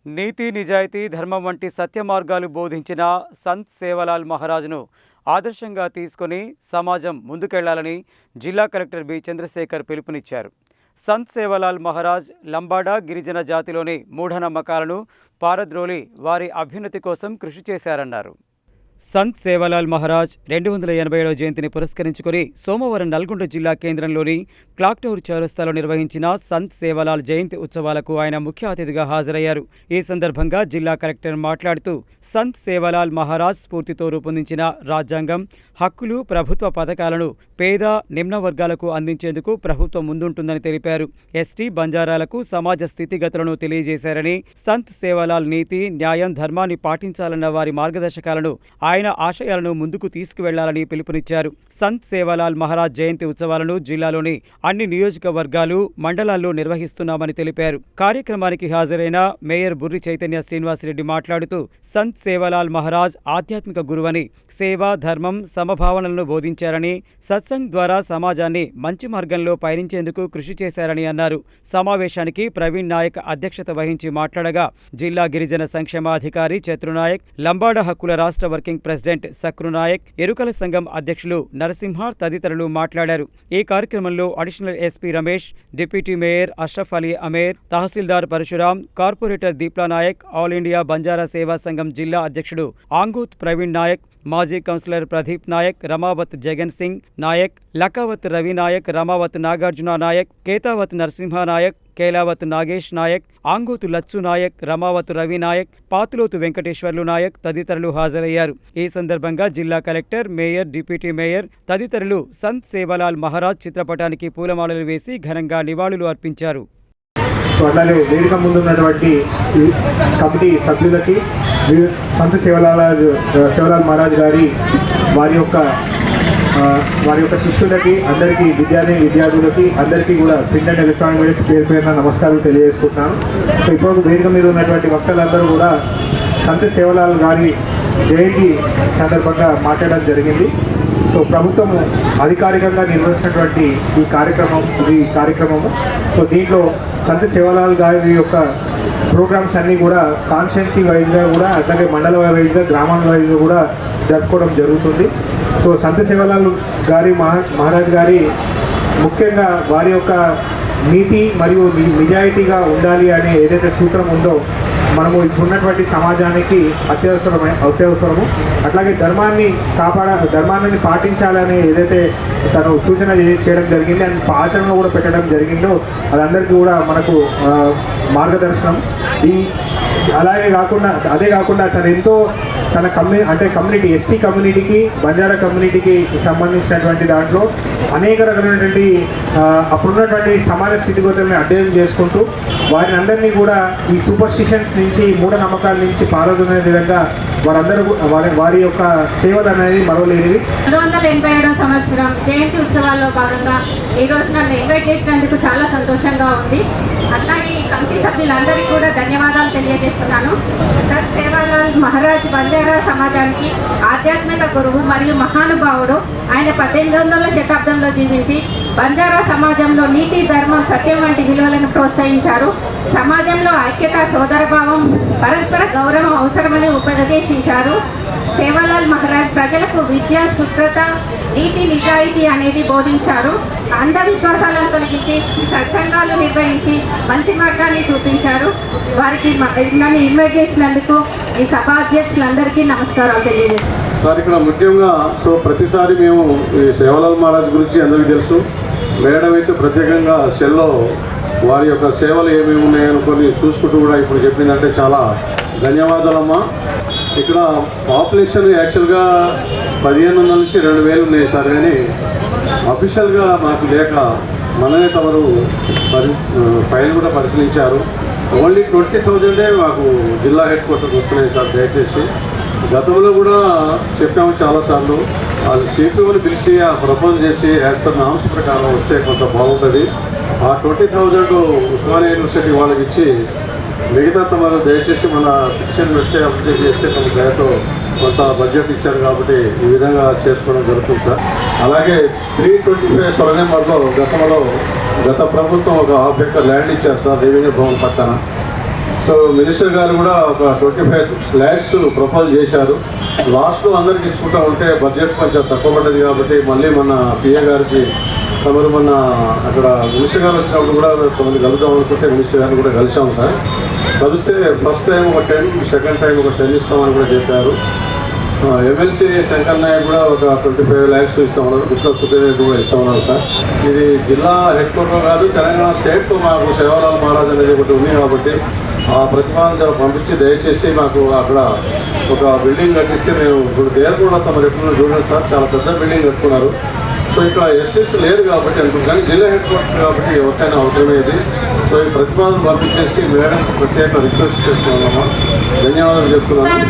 నీతి నిజాయితీ ధర్మం వంటి సత్య మార్గాలు బోధించిన సంత్ సేవలాల్ మహారాజ్ను ఆదర్శంగా తీసుకొని సమాజం ముందుకెళ్లాలని జిల్లా కలెక్టర్ బి చంద్రశేఖర్ పిలుపునిచ్చారు. సంత్ సేవలాల్ మహారాజ్ లంబాడా గిరిజన జాతిలోని మూఢనమ్మకాలను పారద్రోలి వారి అభ్యున్నతి కోసం కృషి చేశారన్నారు. సంత్ సేవలాల్ మహారాజ్ 287వ జయంతిని పురస్కరించుకుని సోమవారం నల్గొండ జిల్లా కేంద్రంలోని క్లాక్ టవర్ చౌరస్తాలో నిర్వహించిన సంత్ సేవలాల్ జయంతి ఉత్సవాలకు ఆయన ముఖ్య అతిథిగా హాజరయ్యారు. ఈ సందర్భంగా జిల్లా కలెక్టర్ మాట్లాడుతూ సంత్ సేవలాల్ మహారాజ్ స్ఫూర్తితో రూపొందించిన రాజ్యాంగం, హక్కులు, ప్రభుత్వ పథకాలను పేద నిమ్న వర్గాలకు అందించేందుకు ప్రభుత్వం ముందుంటుందని తెలిపారు. ఎస్టీ, బంజారాలకు సమాజ స్థితిగతులను తెలియజేశారని, సంత్ సేవలాల్ నీతి, న్యాయం, ధర్మాన్ని పాటించాలన్న వారి మార్గదర్శకాలను ఆయన ఆశయాలను ముందుకు తీసుకువెళ్లాలని పిలుపునిచ్చారు. సంత్ సేవలాల్ మహారాజ్ జయంతి ఉత్సవాలను జిల్లాలోని అన్ని నియోజకవర్గాలు, మండలాల్లో నిర్వహిస్తున్నామని తెలిపారు. కార్యక్రమానికి హాజరైన మేయర్ బుర్రి చైతన్య శ్రీనివాసరెడ్డి మాట్లాడుతూ సంత్ సేవలాల్ మహారాజ్ ఆధ్యాత్మిక గురువని, సేవ, ధర్మం, సమభావనలను బోధించారని, సత్సంగ్ ద్వారా సమాజాన్ని మంచి మార్గంలో పయనించేందుకు కృషి చేశారని అన్నారు. సమావేశానికి ప్రవీణ్ నాయక్ అధ్యక్షత వహించి మాట్లాడగా జిల్లా గిరిజన సంక్షేమాధికారి చత్రునాయక్, లంబాడా హక్కుల రాష్ట్ర వర్కింగ్ ప్రెసిడెంట్ సక్రునాయక్, ఎరుకల సంఘం అధ్యక్షులు నరసింహ తదితరులు మాట్లాడారు. ఈ కార్యక్రమంలో additional SP Ramesh, deputy mayor Ashraf Ali Amer, tahsildar Parashuram, corporator Deepla Naik, all India Banjara Seva Sangham జిల్లా అధ్యక్షుడు ఆంగూత్ ప్రవీణ్ నాయక్, మాజీ కౌన్సిలర్ ప్రదీప్ నాయక్, రమావత్ జగన్ సింగ్ నాయక్, లకావత్ రవి నాయక్, రమావత్ నాగార్జున నాయక్, కేతావత్ నరసింహ నాయక్, కేలావత్ నాగేష్ నాయక్, ఆంగోతు లచ్చు నాయక్, రమావత్ రవి నాయక్, పాతులోతు వెంకటేశ్వర్లు నాయక్ తదితరులు హాజరయ్యారు. ఈ సందర్భంగా జిల్లా కలెక్టర్, మేయర్, డిప్యూటీ మేయర్ తదితరులు సంత్ సేవలాల్ మహారాజ్ చిత్రపటానికి పూలమాలలు వేసి ఘనంగా నివాళులు అర్పించారు. అలాగే వేదిక ముందున్నటువంటి కమిటీ సభ్యులకి, సంత్ సేవలాల్ మహారాజ్ గారి వారి యొక్క శిష్యులకి, అందరికీ విద్యార్థులకి అందరికీ కూడా ప్రింట్ అండ్ ఎలక్ట్రానిక్ మీడియా పేరు పేరున నమస్కారాలు తెలియజేసుకుంటున్నాను. సో ఇప్పుడు వేదిక మీద ఉన్నటువంటి వక్తలందరూ కూడా సంత్ సేవలాల్ గారి జయంతి సందర్భంగా మాట్లాడడం జరిగింది. సో ప్రభుత్వము అధికారికంగా నిర్వహించినటువంటి ఈ కార్యక్రమము సో దీంట్లో సంత్ సేవలాల్ గారి యొక్క ప్రోగ్రామ్స్ అన్నీ కూడా కాన్స్టిట్యున్సీ వైజ్గా కూడా, అట్లాగే మండల వైజ్గా, గ్రామాల వైజ్గా కూడా జరుపుకోవడం జరుగుతుంది. సో సంత్ సేవలాల్ గారి మహారాజ్ గారి ముఖ్యంగా వారి యొక్క నీతి మరియు నిజాయితీగా ఉండాలి అనే ఏదైతే సూత్రం ఉందో మనము ఇప్పుడున్నటువంటి సమాజానికి అత్యవసరము. అట్లాగే ధర్మాన్ని పాటించాలని ఏదైతే తను సూచన చేయడం జరిగింది, అండ్ ఆచరణ కూడా పెట్టడం జరిగిందో అదందరికీ కూడా మనకు మార్గదర్శనం. అదే కాకుండా తను ఎంతో తన కమ్యూనిటీ, ఎస్టీ కమ్యూనిటీకి, బంజారా కమ్యూనిటీకి సంబంధించినటువంటి దాంట్లో అనేక రకమైనటువంటి అప్పుడున్నటువంటి సమాజ స్థితిగతులను అధ్యయనం చేసుకుంటూ వారిని అందరినీ కూడా ఈ సూపర్స్టిషన్స్ నుంచి, మూఢనమ్మకాల నుంచి పాల్గొనే విధంగా వారి యొక్క సేవలు అనేది మరవలేనివి. 287వ సంవత్సరం జయంతి ఉత్సవాల్లో భాగంగా ఈరోజు నన్ను ఇన్వైట్ చేసినందుకు చాలా సంతోషంగా ఉంది. అట్లాగే ఈ కమిటీ సభ్యులందరికీ కూడా ధన్యవాదాలు తెలియజేస్తున్నాను. సంత్ సేవలాల్ మహారాజ్ బంజారా సమాజానికి ఆధ్యాత్మిక గురువు మరియు మహానుభావుడు. ఆయన 18వ శతాబ్దంలో జీవించి బంజారా సమాజంలో నీతి, ధర్మం, సత్యం వంటి విలువలను ప్రోత్సహించారు. సమాజంలో ఐక్యత, సోదరభావం, పరస్పర గౌరవం అవసరమని ఉపదేశించారు. సేవలాల్ మహారాజ్ ప్రజలకు విద్య, శుభ్రత, నీతి, నిజాయితీ అనేది బోధించారు. అంధవిశ్వాసాలను తొలగించి సత్సంగాలు నిర్వహించి మంచి మార్గాన్ని చూపించారు. వారికి నన్ను ఇన్వైట్ చేసినందుకు ఈ సభా అధ్యక్షులందరికీ నమస్కారాలు తెలియజేస్తాను. సార్, ఇక్కడ ముఖ్యంగా ప్రతిసారి మేము ఈ సేవలాల్ మహారాజ్ గురించి అందరికీ తెలుసు. మేడం అయితే ప్రత్యేకంగా సెల్లో వారి యొక్క సేవలు ఏమేమి ఉన్నాయనుకొని చూసుకుంటూ కూడా ఇప్పుడు చెప్పిందంటే చాలా ధన్యవాదాలమ్మా. ఇక్కడ పాపులేషన్ యాక్చువల్గా 1500 నుంచి 2000 ఉన్నాయి సార్, కానీ అఫీషియల్గా మాకు లేక మనమే తమరు ఫైల్ కూడా పరిశీలించారు. ఓన్లీ 20,000 మాకు జిల్లా హెడ్ క్వార్టర్కి వస్తున్నాయి సార్. దయచేసి గతంలో కూడా చెప్పాము చాలాసార్లు, అది సిపిఓని పిలిచి ప్రపోజ్ చేసి యాజ్ పర్ నామ్స్ ప్రకారం వస్తే కొంత బాగుంటుంది. ఆ 20,000 ఉస్మానియా యూనివర్సిటీ వాళ్ళకి ఇచ్చి మిగతా తమరు దయచేసి మన పిటిషన్ పెడితే అప్లై చేస్తే తమ దయతో కొంత బడ్జెట్ ఇచ్చారు కాబట్టి ఈ విధంగా చేసుకోవడం జరుగుతుంది సార్. అలాగే 325 సర్వే నెంబర్లో గత ప్రభుత్వం ఒక ½ ఎకర్ ల్యాండ్ ఇచ్చారు సార్ రెవెన్యూ భవన్ పక్కన. సో మినిస్టర్ గారు కూడా ఒక 25 lakhs ప్రపోజ్ చేశారు. లాస్ట్లో అందరికి ఇచ్చుకుంటా ఉంటే బడ్జెట్ కొంచెం తక్కువ పడ్డది కాబట్టి మళ్ళీ మన పిఏ గారికి తమరు మొన్న అక్కడ మినిస్టర్ గారు వచ్చినప్పుడు కూడా కొంతమంది కలుద్దాం అనుకుంటే మినిస్టర్ గారిని కూడా కలిసాం సార్. కలిస్తే ఫస్ట్ టైం ఒక 10, సెకండ్ టైం ఒక 10 ఇస్తామని కూడా చెప్పారు. ఎమ్మెల్సీ శంకర్ నాయక్ కూడా ఒక 25 lakhs ఇస్తామన్నారు. బిప్లబ్ సుఖదేవ్ కూడా ఇస్తామన్నారు సార్. ఇది జిల్లా హెడ్ క్వార్టర్ కాదు, తెలంగాణ స్టేట్తో మాకు సేవలాల్ మహారాజ్ అనేది ఒకటి ఉంది కాబట్టి ఆ ప్రతిపాదన పంపించి దయచేసి మాకు అక్కడ ఒక బిల్డింగ్ కట్టిస్తే మేము ఇప్పుడు దేవకుండా తమ ఎప్పుడు చూడండి సార్, చాలా పెద్ద బిల్డింగ్ కట్టుకున్నారు. సో ఇక్కడ ఎస్టీస్ లేరు కాబట్టి అనుకుంటున్నాను, కానీ జిల్లా హెడ్ క్వార్టర్ కాబట్టి ఎవరికైనా అవసరమేది. సో ఈ ప్రతిపాదన పంపించేసి మేడం ప్రత్యేక రిక్వెస్ట్ చేస్తున్నామమ్మా, ధన్యవాదాలు చెప్తున్నాను.